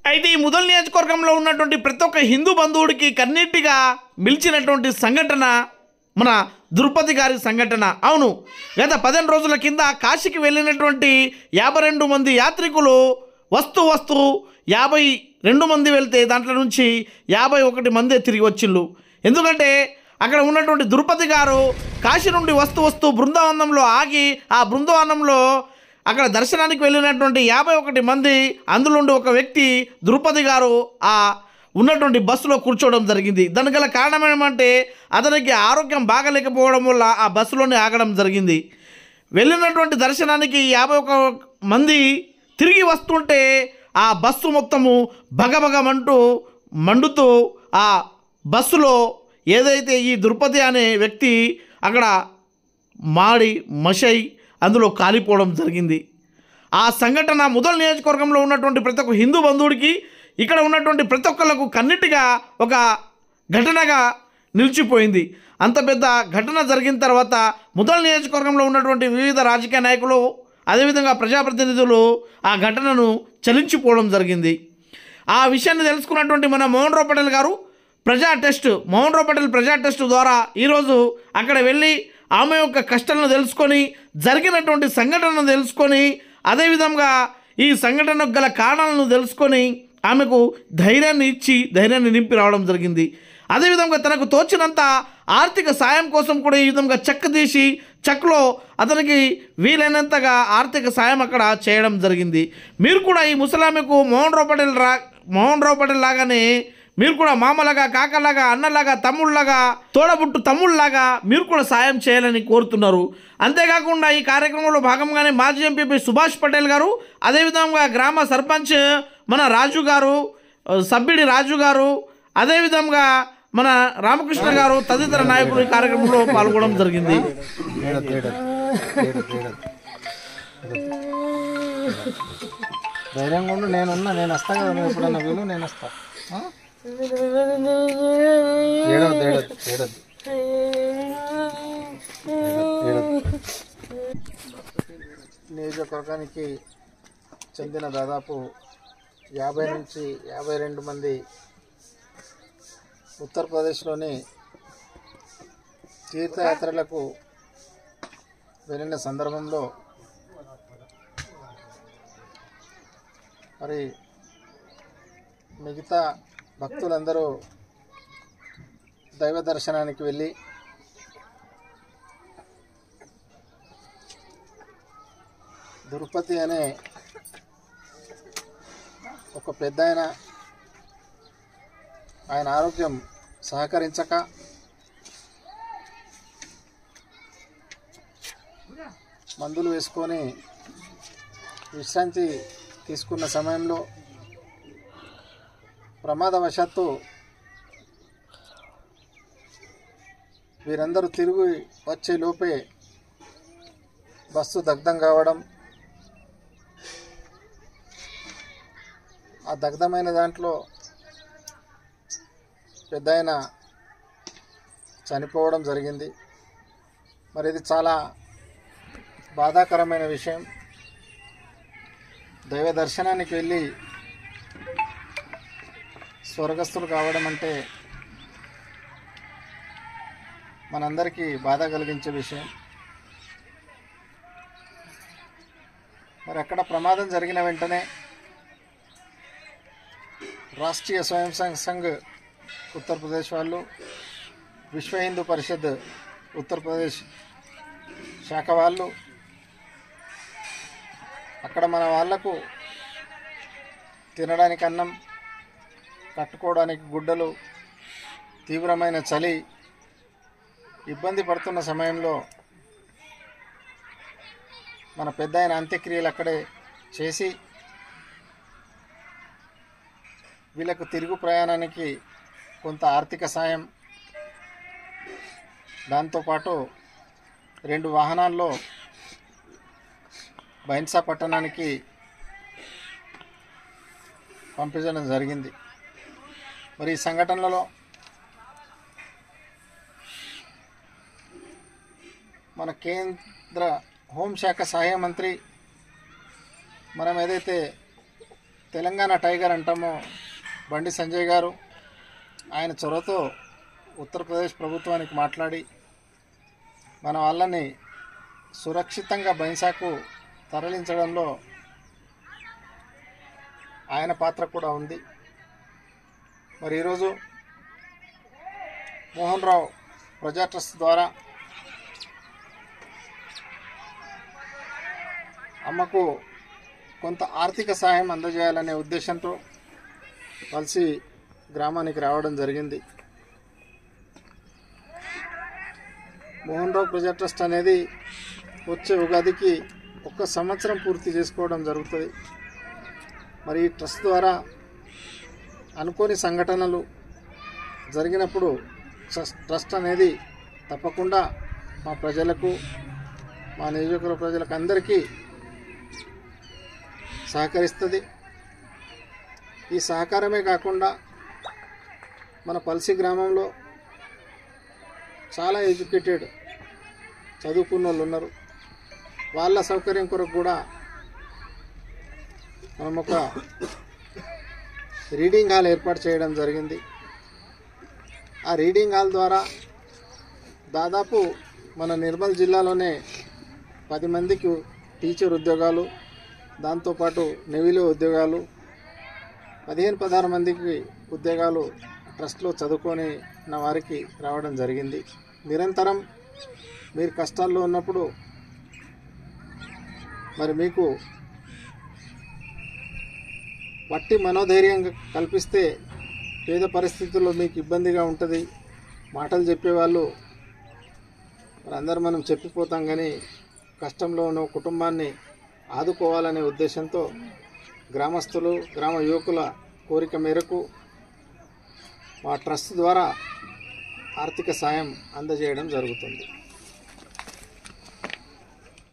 అయితే ఈ ముదల్ నియోజకవర్గంలో ఉన్నటువంటి ప్రతి ఒక్క హిందూ బంధువుడికి కన్నీటిగా మిలిచినటువంటి సంఘటన మన ద్రుపది గారి సంఘటన. అవును, గత 15 రోజుల కింద కాశీకి వెళ్ళినటువంటి 52 మంది యాత్రికులు వస్తూ 52 మంది వెళ్తే దాంట్లో నుంచి 51 మందే తిరిగి వచ్చిళ్ళు. ఎందుకంటే అక్కడ ఉన్నటువంటి ద్రుపది గారు కాశీ నుండి వస్తూ బృందావనంలో ఆగి ఆ బృందావనంలో అక్కడ దర్శనానికి వెళ్ళినటువంటి 51 మంది అందులో ఒక వ్యక్తి ద్రుపది గారు ఆ ఉన్నటువంటి బస్సులో కూర్చోవడం జరిగింది. దానికి గల కారణం ఏమంటే అతనికి ఆరోగ్యం బాగలేకపోవడం వల్ల ఆ బస్సులోనే ఆగడం జరిగింది. వెళ్ళినటువంటి దర్శనానికి 51 మంది తిరిగి వస్తుంటే ఆ బస్సు మొత్తము మండుతూ ఆ బస్సులో ఏదైతే ఈ ద్రుపది అనే వ్యక్తి అక్కడ మాడి మషై అందులో కాలిపోవడం జరిగింది. ఆ సంఘటన ముదల్ నియోజకవర్గంలో ఉన్నటువంటి ప్రతి ఒక్క హిందూ బంధువుడికి ఇక్కడ ఉన్నటువంటి ప్రతి ఒక్కళ్ళకు కన్నిటిగా ఒక ఘటనగా నిలిచిపోయింది. అంత పెద్ద ఘటన జరిగిన తర్వాత ముదల్ నియోజకవర్గంలో ఉన్నటువంటి వివిధ రాజకీయ నాయకులు అదేవిధంగా ప్రజాప్రతినిధులు ఆ ఘటనను చలించిపోవడం జరిగింది. ఆ విషయాన్ని తెలుసుకున్నటువంటి మన మోహన్ రావు పటేల్ గారు ప్రజా టెస్ట్ ద్వారా ఈరోజు అక్కడ వెళ్ళి ఆమె యొక్క కష్టాలను తెలుసుకొని జరిగినటువంటి సంఘటనను తెలుసుకొని అదేవిధంగా ఈ సంఘటనకు గల కారణాలను తెలుసుకొని ఆమెకు ధైర్యాన్ని నింపి రావడం జరిగింది. అదేవిధంగా తనకు తోచినంత ఆర్థిక సాయం కోసం కూడా ఈ విధంగా చెక్లో అతనికి వీలైనంతగా ఆర్థిక సాయం అక్కడ చేయడం జరిగింది. మీరు కూడా ఈ ముసలామెకు మోహన్ రావు పటేల్ లాగానే మీరు కూడా మామలాగా, కాకలాగా, అన్నలాగా, తమ్ముళ్ళలాగా, తోడబుట్టు తమ్ముళ్ళలాగా మీరు కూడా సాయం చేయాలని కోరుతున్నారు. అంతేకాకుండా ఈ కార్యక్రమంలో భాగంగానే మాజీ ఎంపీ సుభాష్ పటేల్ గారు, అదేవిధంగా గ్రామ సర్పంచ్ మన రాజు గారు, సబ్బిడి రాజు గారు, అదేవిధంగా మన రామకృష్ణ గారు తదితర నాయకులు ఈ కార్యక్రమంలో పాల్గొనడం జరిగింది. ధైర్యంగా ఉండు, నేను వస్తా కదా, నువ్వు ఎప్పుడన్నా వీలు నేను వస్తా. నియోజకవర్గానికి చెందిన దాదాపు 50 నుంచి 52 మంది ఉత్తరప్రదేశ్లోని తీర్థయాత్రలకు వెళ్ళిన సందర్భంలో మరి మిగతా భక్తులందరూ దైవ దర్శనానికి వెళ్ళి ద్రుపది అనే ఒక పెద్ద ఆయన ఆరోగ్యం సహకరించక మందులు వేసుకొని విశ్రాంతి తీసుకున్న సమయంలో ప్రమాదవశాత్తు వీరందరూ తిరిగి వచ్చే లోపే బస్సు దగ్ధం కావడం, ఆ దగ్ధమైన దాంట్లో పెద్దాయన చనిపోవడం జరిగింది. మరి ఇది చాలా బాధాకరమైన విషయం. దైవ దర్శనానికి వెళ్ళి స్వర్గస్థులు కావడం అంటే మనందరికీ బాధ కలిగించే విషయం. మరి అక్కడ ప్రమాదం జరిగిన వెంటనే రాష్ట్రీయ స్వయం సంఘ్ ఉత్తరప్రదేశ్ వాళ్ళు, విశ్వ హిందూ పరిషత్ ఉత్తరప్రదేశ్ శాఖ వాళ్ళు అక్కడ మన వాళ్లకు తినడానికి అన్నం, కట్టుకోవడానికి గుడ్డలు, తీవ్రమైన చలి ఇబ్బంది పడుతున్న సమయంలో మన పెద్దాయన అంత్యక్రియలు అక్కడే చేసి వీళ్ళకు తిరుగు ప్రయాణానికి కొంత ఆర్థిక సాయం, దాంతోపాటు 2 వాహనాల్లో బైన్సా పట్టణానికి పంపించడం జరిగింది. మరి ఈ సంఘటనలో మన కేంద్ర హోంశాఖ సహాయ మంత్రి మనం ఏదైతే తెలంగాణ టైగర్ అంటామో బండి సంజయ్ గారు ఆయన చొరవతో ఉత్తరప్రదేశ్ ప్రభుత్వానికి మాట్లాడి మన వాళ్ళని సురక్షితంగా బైన్సాకు తరలించడంలో ఆయన పాత్ర కూడా ఉంది. మరి ఈరోజు మోహన్ రావు ప్రజా ట్రస్ట్ ద్వారా అమ్మకు కొంత ఆర్థిక సహాయం అందజేయాలనే ఉద్దేశంతో కలిసి గ్రామానికి రావడం జరిగింది. మోహన్ రావు ప్రజా ట్రస్ట్ అనేది వచ్చే ఉగాదికి 1 సంవత్సరం పూర్తి చేసుకోవడం జరుగుతుంది. మరి ఈ ట్రస్ట్ ద్వారా అనుకోని సంఘటనలు జరిగినప్పుడు ట్రస్ట్ అనేది తప్పకుండా మా ప్రజలకు, మా నియోజకవర్గ ప్రజలకు అందరికీ సహకరిస్తుంది. ఈ సహకారమే కాకుండా మన పల్సి గ్రామంలో చాలా ఎడ్యుకేటెడ్ చదువుకున్న వాళ్ళు ఉన్నారు. వాళ్ళ సౌకర్యం కొరకు కూడా మనం ఒక రీడింగ్ హాల్ ఏర్పాటు చేయడం జరిగింది. ఆ రీడింగ్ హాల్ ద్వారా దాదాపు మన నిర్మల్ జిల్లాలోనే 10 మందికి టీచర్ ఉద్యోగాలు, దాంతోపాటు నేవీలో ఉద్యోగాలు, 15-16 మందికి ఉద్యోగాలు ట్రస్ట్లో చదువుకొని వారికి రావడం జరిగింది. నిరంతరం మీరు కష్టాల్లో ఉన్నప్పుడు మరి మీకు వట్టి మనోధైర్యం కల్పిస్తే పేద పరిస్థితుల్లో మీకు ఇబ్బందిగా ఉంటుంది. మాటలు చెప్పేవాళ్ళు మరి అందరూ మనం చెప్పిపోతాం, కానీ కష్టంలో ఉన్న కుటుంబాన్ని ఆదుకోవాలనే ఉద్దేశంతో గ్రామస్తులు, గ్రామ యువకుల కోరిక మేరకు మా ట్రస్ట్ ద్వారా ఆర్థిక సాయం అందజేయడం జరుగుతుంది.